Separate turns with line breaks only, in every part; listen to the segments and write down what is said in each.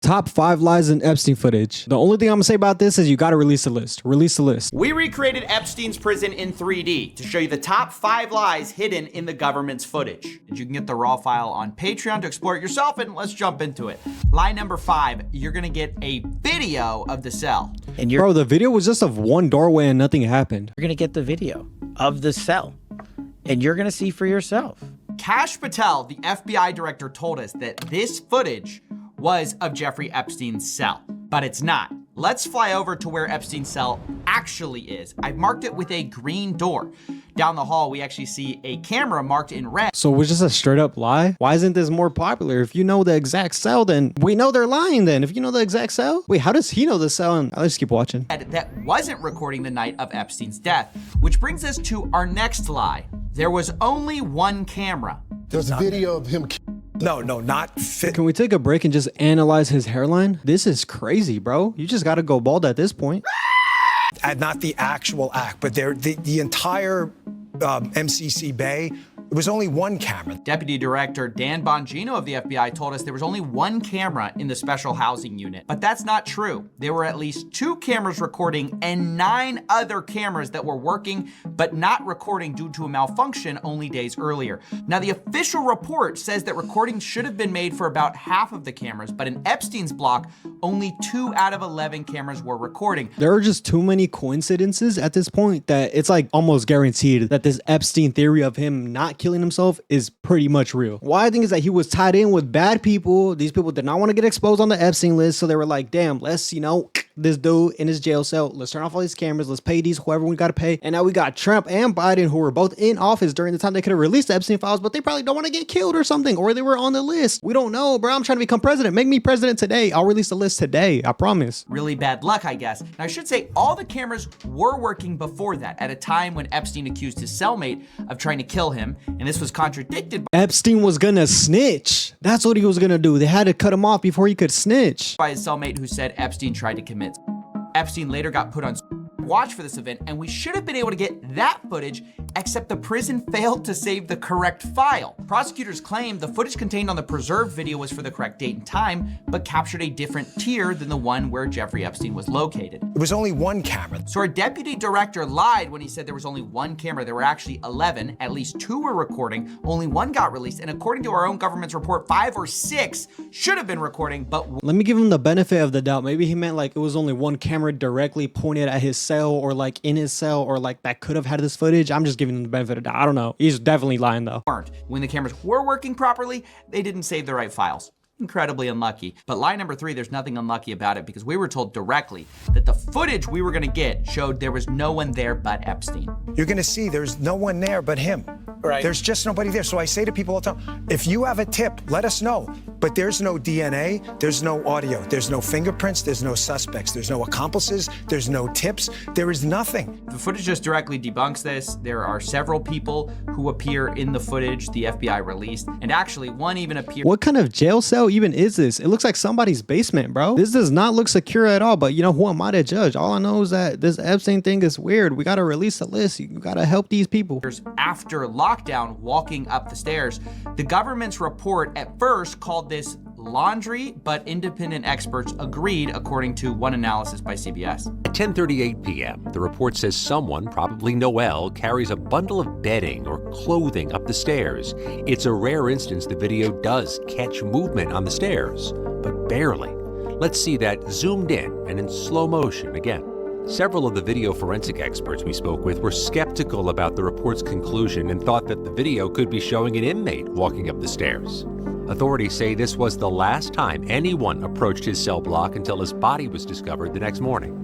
Top 5 lies in Epstein footage. The only thing I'm gonna say about this is you gotta release a list. Release a list.
We recreated Epstein's prison in 3D to show you the top 5 lies hidden in the government's footage. And you can get the raw file on Patreon to explore it yourself, and let's jump into it. Lie number 5, you're gonna get a video of the cell.
And
Bro, the video was just of one doorway and nothing happened.
you're gonna get the video of the cell, and you're gonna see for yourself.
Kash Patel, the FBI director, told us that this footage was of Jeffrey Epstein's cell, but it's not. Let's fly over to where Epstein's cell actually is. I've marked it with a green door. Down the hall, we actually see a camera marked in red.
So it was just a straight up lie? Why isn't this more popular? If you know the exact cell, then we know they're lying then. If you know the exact cell? Wait, how does he know the cell? And let's keep watching.
That wasn't recording the night of Epstein's death, which brings us to our next lie. There was only one camera.
There's a video of him.
No, not fit.
Can we take a break and just analyze his hairline? This is crazy, bro. You just gotta go bald at this point.
Not the actual act, but the entire MCC Bay. It was only one camera.
Deputy Director Dan Bongino of the FBI told us there was only one camera in the special housing unit, but that's not true. There were at least 2 cameras recording and 9 other cameras that were working but not recording due to a malfunction only days earlier. Now, the official report says that recordings should have been made for about half of the cameras, but in Epstein's block, only 2 out of 11 cameras were recording.
There are just too many coincidences at this point that it's like almost guaranteed that this Epstein theory of him not killing himself is pretty much real. Why I think is that he was tied in with bad people. These people did not want to get exposed on the Epstein list, so they were like, damn, let's, this dude in his jail cell, let's turn off all these cameras, let's pay these whoever we gotta pay. And now we got Trump and Biden, who were both in office during the time they could have released the Epstein files, but they probably don't want to get killed or something, or they were on the list. We don't know, bro. I'm trying to become president. Make me president today. I'll release the list today. I promise.
Really bad luck, I guess. Now, I should say all the cameras were working before that, at a time when Epstein accused his cellmate of trying to kill him, and this was contradicted
Epstein was gonna snitch. That's what he was gonna do. They had to cut him off before he could snitch.
by his cellmate, who said Epstein tried to commit. Epstein later got put on watch for this event, and we should have been able to get that footage, except the prison failed to save the correct file. Prosecutors claimed the footage contained on the preserved video was for the correct date and time, but captured a different tier than the one where Jeffrey Epstein was located.
It was only one camera.
So our deputy director lied when he said there was only one camera. There were actually 11. At least 2 were recording. Only 1 got released. And according to our own government's report, 5 or 6 should have been recording, but
Let me give him the benefit of the doubt. Maybe he meant like it was only one camera directly pointed at his cell, or like in his cell, or like that could have had this footage. I'm just giving him the benefit of the doubt. I don't know. He's definitely lying though.
weren't. When the cameras were working properly, they didn't save the right files. Incredibly unlucky. But lie number 3, there's nothing unlucky about it, because we were told directly that the footage we were gonna get showed there was no one there but Epstein.
You're gonna see there's no one there but him.
Right.
There's just nobody there. So I say to people all the time, if you have a tip, let us know. But there's no DNA, there's no audio, there's no fingerprints, there's no suspects, there's no accomplices, there's no tips, there is nothing.
The footage just directly debunks this. There are several people who appear in the footage the FBI released, and actually one even appeared.
What kind of jail cell even is this? It looks like somebody's basement, bro. This does not look secure at all, but who am I to judge? All I know is that this Epstein thing is weird. We gotta release the list. You gotta help these people.
After lockdown, walking up the stairs. The government's report at first called this laundry, but independent experts agreed, according to one analysis by CBS.
At 10:38 p.m., the report says someone, probably Noel, carries a bundle of bedding or clothing up the stairs. It's a rare instance the video does catch movement on the stairs, but barely. Let's see that zoomed in and in slow motion again. Several of the video forensic experts we spoke with were skeptical about the report's conclusion and thought that the video could be showing an inmate walking up the stairs. Authorities say this was the last time anyone approached his cell block until his body was discovered the next morning.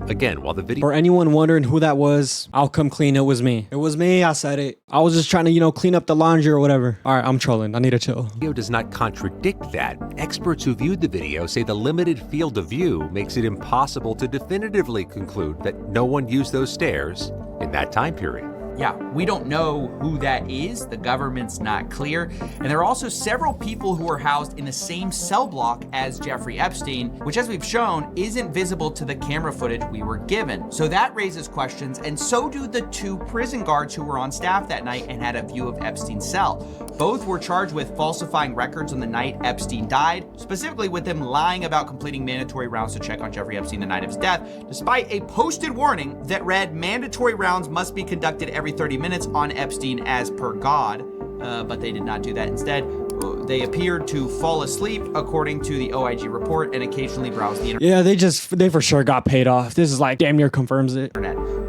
Again, while the video...
For anyone wondering who that was, I'll come clean. It was me. It was me. I said it. I was just trying to, clean up the laundry or whatever. All right, I'm trolling. I need to chill.
Video does not contradict that. Experts who viewed the video say the limited field of view makes it impossible to definitively conclude that no one used those stairs in that time period.
Yeah, we don't know who that is. The government's not clear. And there are also several people who are housed in the same cell block as Jeffrey Epstein, which, as we've shown, isn't visible to the camera footage we were given. So that raises questions, and so do the 2 prison guards who were on staff that night and had a view of Epstein's cell. Both were charged with falsifying records on the night Epstein died, specifically with them lying about completing mandatory rounds to check on Jeffrey Epstein the night of his death, despite a posted warning that read mandatory rounds must be conducted every 30 minutes on Epstein as per God, but they did not do that. Instead, they appeared to fall asleep, according to the OIG report, and occasionally browse the internet.
Yeah, they for sure got paid off. This is like damn near confirms it.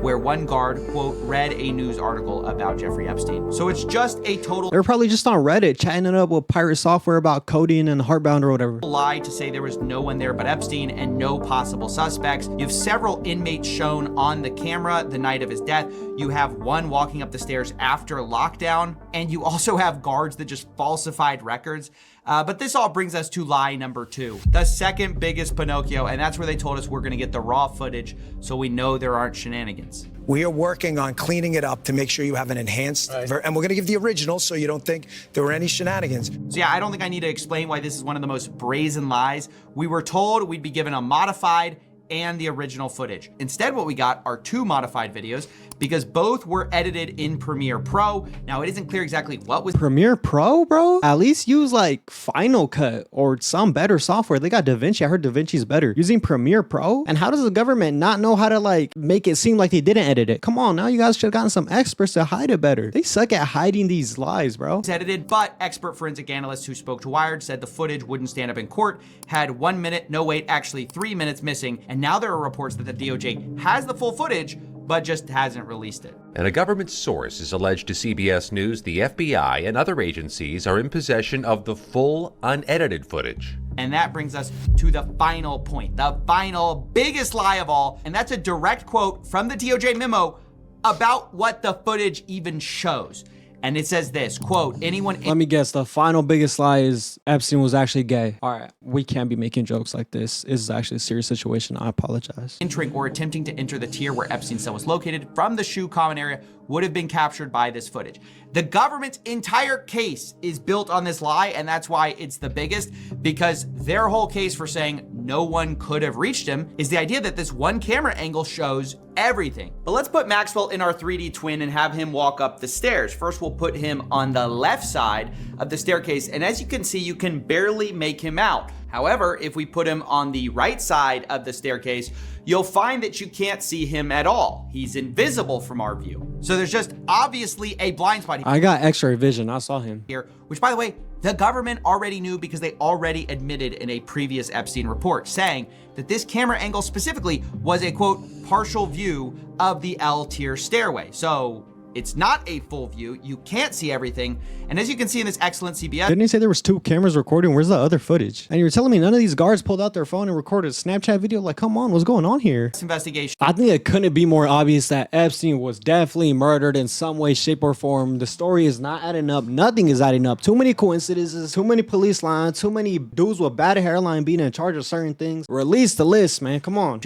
Where one guard, quote, read a news article about Jeffrey Epstein. So it's just a total
They were probably just on Reddit chatting it up with pirate software about coding and Heartbound or whatever.
lie to say there was no one there but Epstein and no possible suspects. You have several inmates shown on the camera the night of his death. You have one walking up the stairs after lockdown, and you also have guards that just falsified records. But this all brings us to lie number 2, the second biggest Pinocchio, and that's where they told us we're gonna get the raw footage so we know there aren't shenanigans.
We are working on cleaning it up to make sure you have an enhanced, and we're going to give the original so you don't think there were any shenanigans.
So yeah, I don't think I need to explain why this is one of the most brazen lies. We were told we'd be given a modified and the original footage. Instead, what we got are 2 modified videos because both were edited in Premiere Pro. Now, it isn't clear exactly what was
Premiere Pro, bro? At least use like Final Cut or some better software. They got DaVinci. I heard DaVinci's better. Using Premiere Pro? And how does the government not know how to like make it seem like they didn't edit it? Come on, now you guys should have gotten some experts to hide it better. They suck at hiding these lies, bro.
edited, but expert forensic analysts who spoke to Wired said the footage wouldn't stand up in court, had 1 minute, no wait, actually 3 minutes missing, and now there are reports that the DOJ has the full footage, but just hasn't released it.
And a government source is alleged to CBS News the FBI and other agencies are in possession of the full, unedited footage.
And that brings us to the final point, the final biggest lie of all, and that's a direct quote from the DOJ memo about what the footage even shows. And it says this, quote, anyone...
Let me guess, the final biggest lie is Epstein was actually gay. All right, we can't be making jokes like this. This is actually a serious situation. I apologize.
entering or attempting to enter the tier where Epstein's cell was located from the shoe common area would have been captured by this footage. The government's entire case is built on this lie, and that's why it's the biggest, because their whole case for saying no one could have reached him is the idea that this one camera angle shows everything. But let's put Maxwell in our 3D twin and have him walk up the stairs. First, we'll put him on the left side of the staircase, and as you can see, you can barely make him out. However, if we put him on the right side of the staircase, you'll find that you can't see him at all. He's invisible from our view. So there's just obviously a blind spot
I got X-ray vision. I saw him.
here, which, by the way, the government already knew because they already admitted in a previous Epstein report, saying that this camera angle specifically was a, quote, partial view of the L-tier stairway. So it's not a full view. You can't see everything. And as you can see in this excellent CBS
Didn't he say there was 2 cameras recording? Where's the other footage? And you're telling me none of these guards pulled out their phone and recorded a Snapchat video? Like, come on, what's going on here?
investigation,
I think it couldn't be more obvious that Epstein was definitely murdered in some way, shape, or form. The story is not adding up. Nothing is adding up. Too many coincidences, too many police lines, too many dudes with bad hairline being in charge of certain things. Release the list, man. Come on.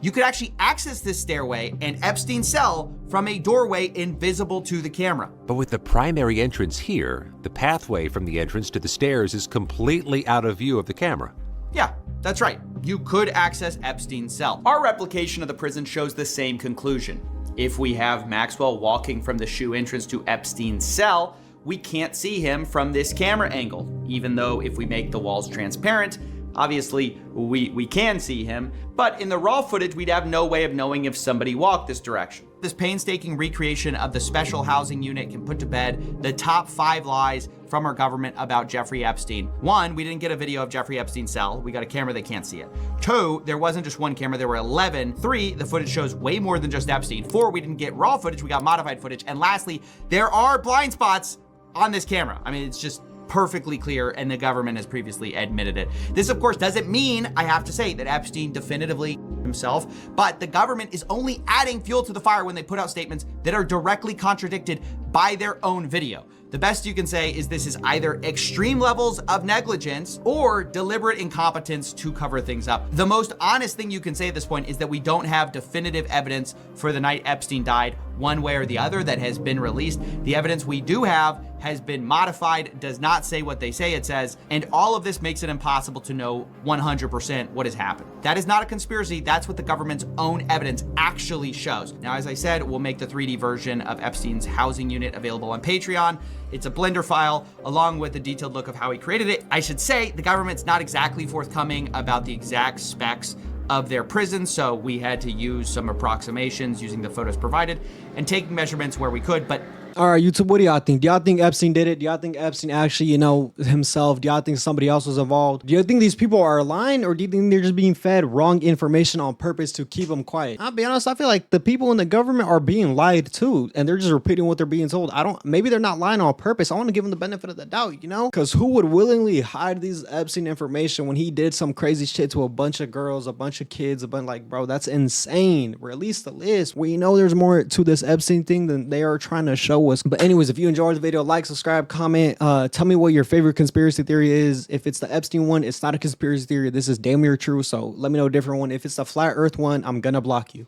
you could actually access this stairway and Epstein's cell from a doorway invisible to the camera.
But with the primary entrance here, the pathway from the entrance to the stairs is completely out of view of the camera.
Yeah, that's right. You could access Epstein's cell. Our replication of the prison shows the same conclusion. If we have Maxwell walking from the shoe entrance to Epstein's cell, we can't see him from this camera angle, even though if we make the walls transparent, obviously we can see him, but in the raw footage, we'd have no way of knowing if somebody walked this direction. This painstaking recreation of the special housing unit can put to bed the top 5 lies from our government about Jeffrey Epstein. 1, we didn't get a video of Jeffrey Epstein's cell. We got a camera that can't see it. 2, there wasn't just one camera, there were 11. 3, the footage shows way more than just Epstein. 4, we didn't get raw footage, we got modified footage. And lastly, there are blind spots on this camera. I mean, it's just perfectly clear, and the government has previously admitted it. This, of course, doesn't mean, I have to say, that Epstein definitively himself, but the government is only adding fuel to the fire when they put out statements that are directly contradicted by their own video. The best you can say is this is either extreme levels of negligence or deliberate incompetence to cover things up. The most honest thing you can say at this point is that we don't have definitive evidence for the night Epstein died one way or the other that has been released. The evidence we do have has been modified, does not say what they say it says, and all of this makes it impossible to know 100% what has happened. That is not a conspiracy. That's what the government's own evidence actually shows. Now, as I said, we'll make the 3D version of Epstein's housing unit available on Patreon. It's a Blender file along with a detailed look of how he created it. I should say the government's not exactly forthcoming about the exact specs of their prison, so we had to use some approximations using the photos provided and taking measurements where we could, but
All right, YouTube, what do y'all think? Do y'all think Epstein did it? Do y'all think Epstein actually, himself? Do y'all think somebody else was involved? Do you think these people are lying, or do you think they're just being fed wrong information on purpose to keep them quiet? I'll be honest, I feel like the people in the government are being lied to, and they're just repeating what they're being told. Maybe they're not lying on purpose. I want to give them the benefit of the doubt, Because who would willingly hide these Epstein information when he did some crazy shit to a bunch of girls, a bunch of kids, bro, that's insane. Release the list. We know there's more to this Epstein thing than they are trying to show us. But anyways, if you enjoyed the video, like, subscribe, comment, tell me what your favorite conspiracy theory is. If it's the Epstein one, it's not a conspiracy theory. This is damn near true. So let me know a different one. If it's the flat earth one, I'm gonna block you.